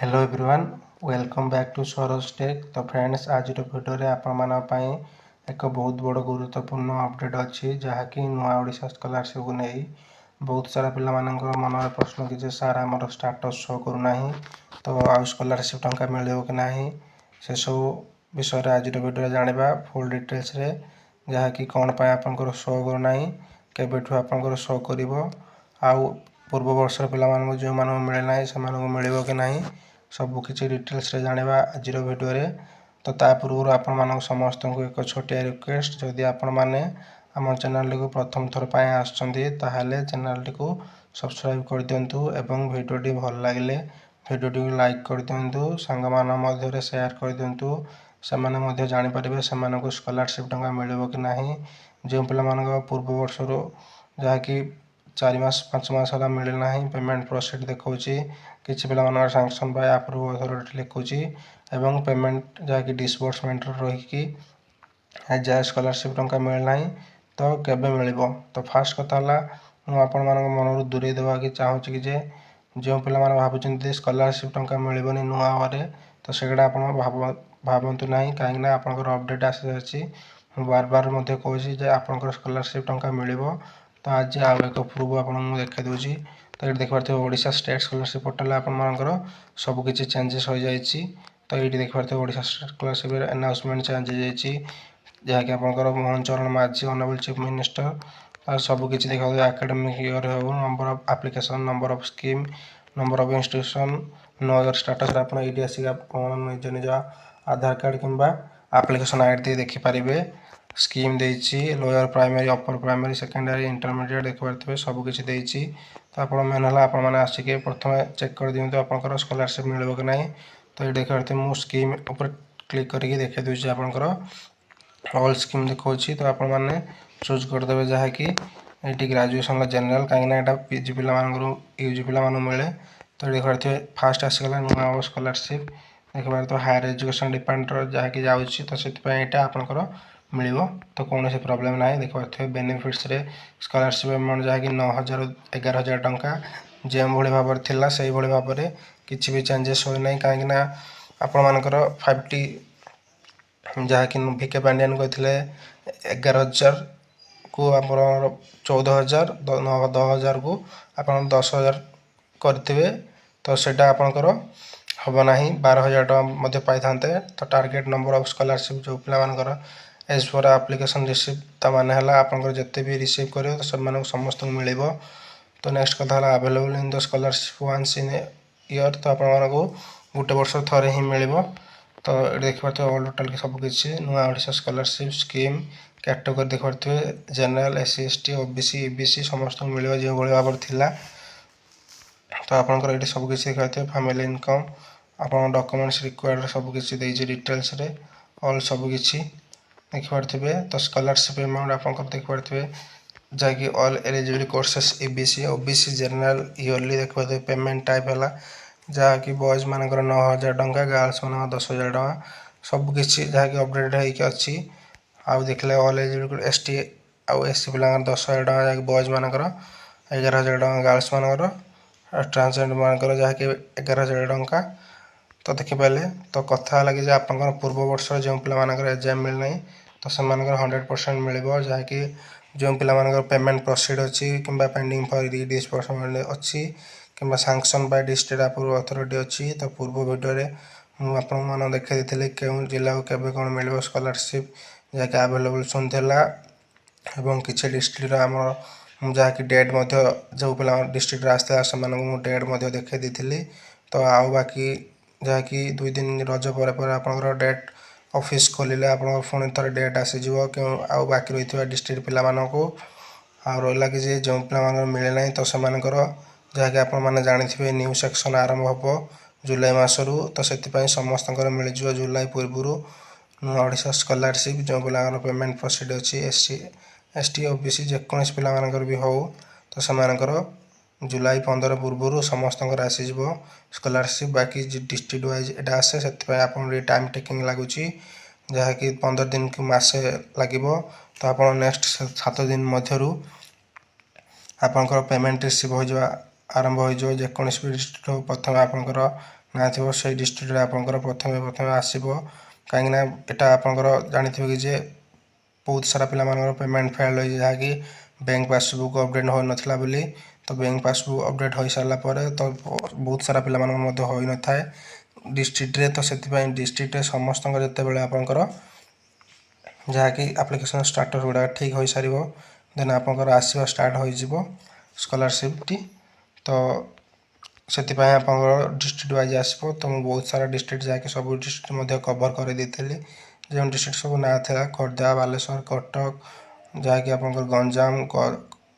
Hello everyone welcome back to Saroj Tech. तो friends आज video आपण एक बहुत बड़ गुरुत्वपूर्ण अपडेट अच्छी जहाँकि नुआ ओडिशा स्कॉलरशिप को नहीं बहुत सारा पिला मन प्रश्न कि सार आमर स्टाटस शो करूना तो आउ स्कॉलरशिप टंका मिल कि ना से सब विषय आज भिडियो जाना फुल डिटेल्स रे जहाँकि कौन पाई आपंकर शो करूना केबेठू आपंकर शो कर आउ पूर्व वर्ष पिला जो मिले ना से मिल कि ना सबकि डिटेल्स रे जाना आज भिडियो तो ता पूर्व आपण समस्त को एक छोटिया रिक्वेस्ट जदि आपण मैंने आम चैनल को प्रथम थर आसले चैनल टी को सब्सक्राइब कर दिंतु एवं भिडियोटी भल लगे भिडियोटी को लाइक कर दिंतु सांग मान शेयर कर दिंतु से जापर से स्कॉलरशिप टंका मिल कि ना जो पिला पूर्व वर्ष जहाँकि 4 मास 5 मास है मिलना पेमेंट प्रोसीड देखा किसी पिला सांसन बाय अप्रूव अथॉरिटी लिखुची एवं पेमेंट जहाँकि डिसबर्समेंट रही जाए स्कॉलरशिप टंका मिलना तो केबे मिल तो फास्ट कथा आपण मन दूरे देवा कि चाहूँगी कि जो पिला भावुं स्कॉलरशिप टंका मिलनी नुआ वे तो सेगुड़ा आप भावतु ना कहीं आपंकर अपडेट आसी सारी बार बार कहूँ आपंकर स्कॉलरशिप टंका मिल तो आज आउ एक प्रूफ आपको देखा दूसरी तो ये देखिए ओडिशा स्टेट स्कॉलरशिप पोर्टल आपर सबकि चेंजेस हो जाए तो ये देखिए Odisha state scholarship announcement change हो जहाँकि आपंकर मोहन चरण माझी ऑनरेबल चीफ मिनिस्टर सबकि देखा एकेडमिक ईयर हो number of application number of scheme number of institution नो ईयर स्टाटस आप निज निज आधार कार्ड किंबा एप्लिकेशन आईडी देखिपारे स्कीम देती lower primary upper primary secondary intermediate देखिए सबकि तो आप मेन है आपने आसिक प्रथम चेक कर दिखाँ आपंकर स्कॉलरशिप मिल कि ना तो ये देखिए मुझे स्कीम ऊपर क्लिक करके देखा दूसरी आपंकर ऑल स्कीम देखा तो आपने चूज करदे जहाँकि ये ग्रेजुएशन जनरल कहीं पीजी पिला यूजी पिला मिले तो देखिए फास्ट आसगला नुआ स्कॉलरशिप देखिए तो हायर एजुकेशन डिपार्टमेंट जहाँकि जाऊँगी तो से आपंकर मिल तो कौन से प्रोब्लेम ना देखिए बेनिफिट्स रे स्कॉलरशिप अमाउंट जहाँकि 9,000 टंका जो भाव थिला से भाव में किसी भी चेंजेस होना कहीं आपर 5T जहाँकि भिके पांडियान कहते 11,000 को आप 14,000 10,000 को आप 10,000 करेंगे तो सेटा आपंकर हम ना 12,000 टका पाई था तो टार्गेट नंबर ऑफ स्कॉलरशिप जो पिलाମାନଙ୍କର एज पर एप्लिकेशन रिसीव ताने आपंकर जिते भी रिसीव कर तो समस्त मिल तो नेक्स्ट कथा available in the scholarship once in year तो आप गोटे वर्ष थे ही मिल तो देखिए ऑल टोटाल सबकि नुआ ओडिशा स्कॉलरशिप स्कीम कैटेगरी देखिए general SC ST OBC EBC समस्त मिल जो भाव थिला तो आपंकर ये सबकि देखिए फैमिली इनकम आप डॉक्यूमेंट्स रिक्वायर्ड सबकि डिटेल्स रे ऑल सबकि देखिए तो स्कॉलरशिप अमाउंट आप देखिए जहाँकि all eligible courses EBC OBC general yearly देखिए पेमेंट टाइप है जहाँकि बॉयज मानकर 9,000 टंका गर्ल्स मान 10,000 टंका सबकि जहाँकि अपडेट होगी अच्छी आउ देखले ऑल एलिजिबल ST आउ SC पिला 10,000 टंका जहाँकि बॉयज मानकर 11,000 टंका गर्ल्स मानकर ट्रांसजेंडर मानकर जहाँकि 11,000 टंका तो देखिपारे तो कथा लगे आपंकर पूर्व वर्ष जो पिला एग्जाम मिलना तो से 100% मिल जहाँकि जो पिला पेमेंट प्रोसीड अच्छी कि पेंडिंग फॉर डिसबर्समेंट अच्छी कि sanction bye district approve authority अच्छी तो पूर्व वीडियो मुझे देखा क्यों जिला को केबे कौन मिल स्कॉलरशिप जहाँकि अवेलेबल सुनला किसी डिस्ट्रिक्ट आम जहाँकि डेट जो पिला डिस्ट्रिक्ट आसता से डेट देखा दी तो आउ बाकी जहाँकि 2 दिन रज पर आपंकर डेट ऑफिस खोलिले आप पुणी थे डेट आसीज क्यों आउ बाकी रही डिस्ट्रिक्ट पिला आ रहा कि जो पिला मिले ना तो से जहाँकि आपने जानी न्यू सेक्शन आरंभ हम जुलाई मसरू तो से समस्त मिल जुलाई पूर्व नुआ ओडिशा स्कॉलरशिप जो पिला पेमेंट प्रोसीड अच्छी SC ST OBC जेकोसी पिला भी हो तो से जुलाई 15 पूर्व समस्त आसीज स्कॉलरशिप बाकी डिस्ट्रिक्ट वाइज एटा आसे से आप टाइम टेकिंग लगुच जहाँकि 15 दिन कि मासे लगे तो आप नेक्स्ट 7 दिन मध्य आपंकर पेमेंट रिसीव हो आरंभ हो जेकोसी भी डिस्ट्रिक्ट प्रथम आपंकर ନା ଥିବ ସେଇ ଡିଷ୍ଟ୍ରିକ୍ଟରେ ଆପଣଙ୍କର ପ୍ରଥମେ ଆସିବ। କାହିଁକିନା ଏଇଟା ଆପଣଙ୍କର ଜାଣିଥିବେ କି ଯେ ବହୁତ ସାରା ପିଲାମାନଙ୍କର ପେମେଣ୍ଟ ଫେଲ୍ ହୋଇଛି, ଯାହାକି ବ୍ୟାଙ୍କ ପାସବୁକ୍ ଅପଡ଼େଟ୍ ହୋଇନଥିଲା ବୋଲି। ତ ବ୍ୟାଙ୍କ ପାସବୁକ୍ ଅପଡ଼େଟ୍ ହୋଇସାରିଲା ପରେ ତ ବହୁତ ସାରା ପିଲାମାନଙ୍କର ମଧ୍ୟ ହୋଇନଥାଏ ଡିଷ୍ଟ୍ରିକ୍ଟରେ। ତ ସେଥିପାଇଁ ଡିଷ୍ଟ୍ରିକ୍ଟରେ ସମସ୍ତଙ୍କର ଯେତେବେଳେ ଆପଣଙ୍କର ଯାହାକି ଆପ୍ଲିକେସନ୍ ଷ୍ଟାଟସ୍ ଗୁଡ଼ାକ ଠିକ୍ ହୋଇସାରିବ, ଦେନ୍ ଆପଣଙ୍କର ଆସିବା ଷ୍ଟାର୍ଟ ହୋଇଯିବ ସ୍କଲାରସିପ୍ଟି। ତ ସେଥିପାଇଁ ଆପଣଙ୍କର ଡିଷ୍ଟ୍ରିକ୍ଟ ୱାଇଜ୍ ଆସିବ। ତ ମୁଁ ବହୁତ ସାରା ଡିଷ୍ଟ୍ରିକ୍ଟ ଯାହାକି ସବୁ ଡିଷ୍ଟ୍ରିକ୍ଟ ମଧ୍ୟ କଭର୍ କରିଦେଇଥିଲି। ଯେଉଁ ଡିଷ୍ଟ୍ରିକ୍ଟ ସବୁ ନାଁ ଥିଲା ଖୋର୍ଦ୍ଧା, ବାଲେଶ୍ୱର, କଟକ, ଯାହାକି ଆପଣଙ୍କର ଗଞ୍ଜାମ,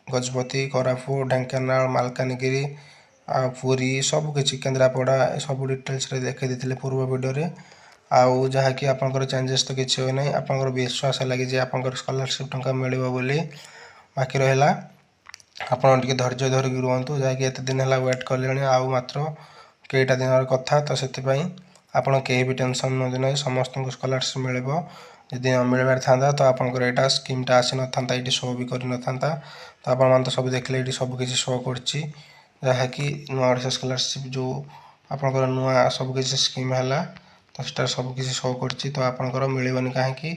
ଗଜପତି, କୋରାପୁଟ, ଢେଙ୍କାନାଳ, ମାଲକାନଗିରି ଆଉ ପୁରୀ, ସବୁକିଛି କେନ୍ଦ୍ରାପଡ଼ା, ସବୁ ଡିଟେଲ୍ସରେ ଦେଖାଇ ଦେଇଥିଲେ ପୂର୍ବ ଭିଡ଼ିଓରେ। ଆଉ ଯାହାକି ଆପଣଙ୍କର ଚେଞ୍ଜେସ୍ ତ କିଛି ହୋଇନାହିଁ। ଆପଣଙ୍କର ବିଶ୍ୱାସ ହେଲା କି ଯେ ଆପଣଙ୍କର ସ୍କଲାରସିପ୍ ଟଙ୍କା ମିଳିବ ବୋଲି। ବାକି ରହିଲା ଆପଣ ଟିକେ ଧୈର୍ଯ୍ୟ ଧରିକି ରୁହନ୍ତୁ, ଯାହାକି ଏତେ ଦିନ ହେଲା ୱେଟ୍ କଲେଣି, ଆଉ ମାତ୍ର କେଇଟା ଦିନର କଥା। ତ ସେଥିପାଇଁ ଆପଣ କେହି ବି ଟେନସନ୍ ନିଅନ୍ତୁ ନାହିଁ, ସମସ୍ତଙ୍କୁ ସ୍କଲାରସିପ୍ ମିଳିବ। ଯଦି ନ ମିଳିବାର ଥାନ୍ତା ତ ଆପଣଙ୍କର ଏଇଟା ସ୍କିମ୍ଟା ଆସିନଥାନ୍ତା, ଏଇଠି ଶୋ ବି କରିନଥାନ୍ତା। ତ ଆପଣମାନେ ତ ସବୁ ଦେଖିଲେ ଏଇଠି ସବୁ କିଛି ଶୋ କରୁଛି, ଯାହାକି ନୂଆ ଓଡ଼ିଶା ସ୍କଲାରସିପ୍ ଯେଉଁ ଆପଣଙ୍କର ନୂଆ ସବୁକିଛି ସ୍କିମ୍ ହେଲା, ତ ସେଟା ସବୁକିଛି ଶୋ କରୁଛି। ତ ଆପଣଙ୍କର ମିଳିବନି କାହିଁକି,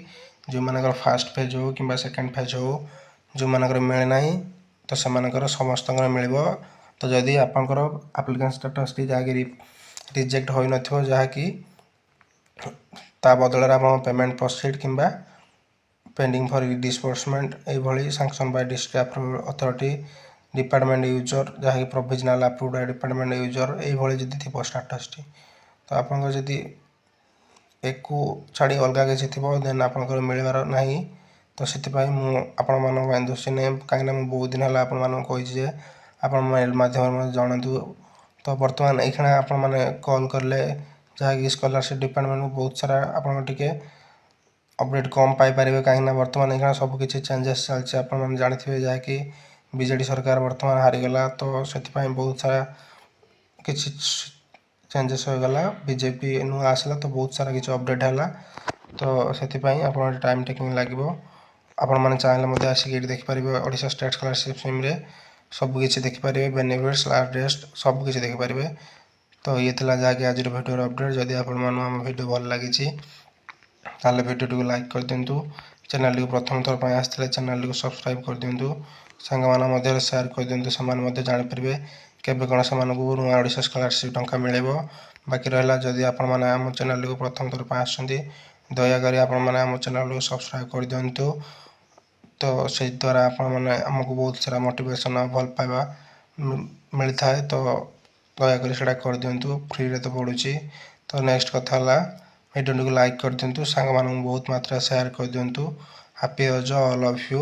ଯେଉଁମାନଙ୍କର ଫାର୍ଷ୍ଟ ଫେଜ୍ ହେଉ କିମ୍ବା ସେକେଣ୍ଡ ଫେଜ୍ ହେଉ, ଯେଉଁମାନଙ୍କର ମିଳିନାହିଁ ତ ସେମାନଙ୍କର ସମସ୍ତଙ୍କର ମିଳିବ। ତ ଯଦି ଆପଣଙ୍କର ଆପ୍ଲିକେସନ୍ ଷ୍ଟାଟସ୍ଟି ଯାହାକି ରିଜେକ୍ଟ ହୋଇନଥିବ, ଯାହାକି ତା ବଦଳରେ ଆପଣ ପେମେଣ୍ଟ ପ୍ରୋସିଡ୍ କିମ୍ବା ପେଣ୍ଡିଙ୍ଗ ଫର୍ ଡିସବର୍ସମେଣ୍ଟ ଏଇଭଳି sanction by district approve authority department user, ଯାହାକି provisional approved by department user, ଏଇଭଳି ଯଦି ଥିବ ଷ୍ଟାଟସ୍ଟି, ତ ଆପଣଙ୍କର ଯଦି ଏକୁ ଛାଡ଼ି ଅଲଗା କିଛି ଥିବ ଦେନ୍ ଆପଣଙ୍କର ମିଳିବାର ନାହିଁ। ତ ସେଥିପାଇଁ ମୁଁ ଆପଣମାନଙ୍କ ପାଇଁ ଦୋଷୀ ନାହିଁ, କାହିଁକିନା ମୁଁ ବହୁତ ଦିନ ହେଲା ଆପଣମାନଙ୍କୁ କହିଛି ଯେ ଆପଣ ମେଲ୍ ମାଧ୍ୟମରେ ମୋତେ ଜଣାନ୍ତୁ। ତ ବର୍ତ୍ତମାନ ଏଇକ୍ଷିଣା ଆପଣମାନେ କଲ୍ କଲେ ଯାହାକି ସ୍କଲାରସିପ୍ ଡିପାର୍ଟମେଣ୍ଟକୁ ବହୁତ ସାରା ଆପଣ ଟିକେ ଅପଡ଼େଟ୍ କମ୍ ପାଇପାରିବେ, କାହିଁକିନା ବର୍ତ୍ତମାନ ଏଇକ୍ଷିଣା ସବୁକିଛି ଚେଞ୍ଜେସ୍ ଚାଲିଛି। ଆପଣମାନେ ଜାଣିଥିବେ ଯାହାକି ବିଜେଡ଼ି ସରକାର ବର୍ତ୍ତମାନ ହାରିଗଲା, ତ ସେଥିପାଇଁ ବହୁତ ସାରା କିଛି ଚେଞ୍ଜେସ୍ ହୋଇଗଲା। ବିଜେପି ନୂଆ ଆସିଲା ତ ବହୁତ ସାରା କିଛି ଅପଡ଼େଟ୍ ହେଲା। ତ ସେଥିପାଇଁ ଆପଣ ଟାଇମ୍ ଟେକିଂ ଲାଗିବ। ଆପଣମାନେ ଚାହିଁଲେ ମଧ୍ୟ ଆସିକି ଏଇଠି ଦେଖିପାରିବେ ଓଡ଼ିଶା ଷ୍ଟେଟ୍ ସ୍କଲାରସିପ୍ ସ୍କିମ୍ରେ ସବୁକିଛି ଦେଖିପାରିବେ, ବେନିଫିଟ୍ସ, ଲାଷ୍ଟ ଡେଟ୍ ସବୁକିଛି ଦେଖିପାରିବେ। ତ ଇଏ ଥିଲା ଯାହାକି ଆଜିର ଭିଡ଼ିଓର ଅପଡ଼େଟ୍। ଯଦି ଆପଣମାନଙ୍କୁ ଆମ ଭିଡ଼ିଓ ଭଲ ଲାଗିଛି ତାହେଲେ ଭିଡ଼ିଓଟିକୁ ଲାଇକ୍ କରିଦିଅନ୍ତୁ। ଚ୍ୟାନେଲଟିକୁ ପ୍ରଥମ ଥର ପାଇଁ ଆସିଥିଲେ ଚ୍ୟାନେଲଟିକୁ ସବସ୍କ୍ରାଇବ୍ କରିଦିଅନ୍ତୁ। ସାଙ୍ଗମାନଙ୍କ ମଧ୍ୟରେ ସେୟାର କରିଦିଅନ୍ତୁ, ସେମାନେ ମଧ୍ୟ ଜାଣିପାରିବେ କେବେ କ'ଣ ସେମାନଙ୍କୁ ନୂଆ ଓଡ଼ିଶା ସ୍କଲାରସିପ୍ ଟଙ୍କା ମିଳିବ। ବାକି ରହିଲା ଯଦି ଆପଣମାନେ ଆମ ଚ୍ୟାନେଲଟିକୁ ପ୍ରଥମ ଥର ପାଇଁ ଆସୁଛନ୍ତି, ଦୟାକରି ଆପଣମାନେ ଆମ ଚ୍ୟାନେଲଟିକୁ ସବସ୍କ୍ରାଇବ୍ କରିଦିଅନ୍ତୁ। ତ ସେଇ ଦ୍ୱାରା ଆପଣମାନେ ଆମକୁ ବହୁତ ସାରା ମୋଟିଭେସନ୍ ଆଉ ଭଲ ପାଇବା ମିଳିଥାଏ। ତ ଦୟାକରି ସେଇଟା କରିଦିଅନ୍ତୁ, ଫ୍ରିରେ ତ ପଡ଼ୁଛି। ତ ନେକ୍ସଟ କଥା ହେଲା ଭିଡ଼ିଓଟିକୁ ଲାଇକ୍ କରିଦିଅନ୍ତୁ, ସାଙ୍ଗମାନଙ୍କୁ ବହୁତ ମାତ୍ରାରେ ସେୟାର କରିଦିଅନ୍ତୁ। Happy Raja all of you.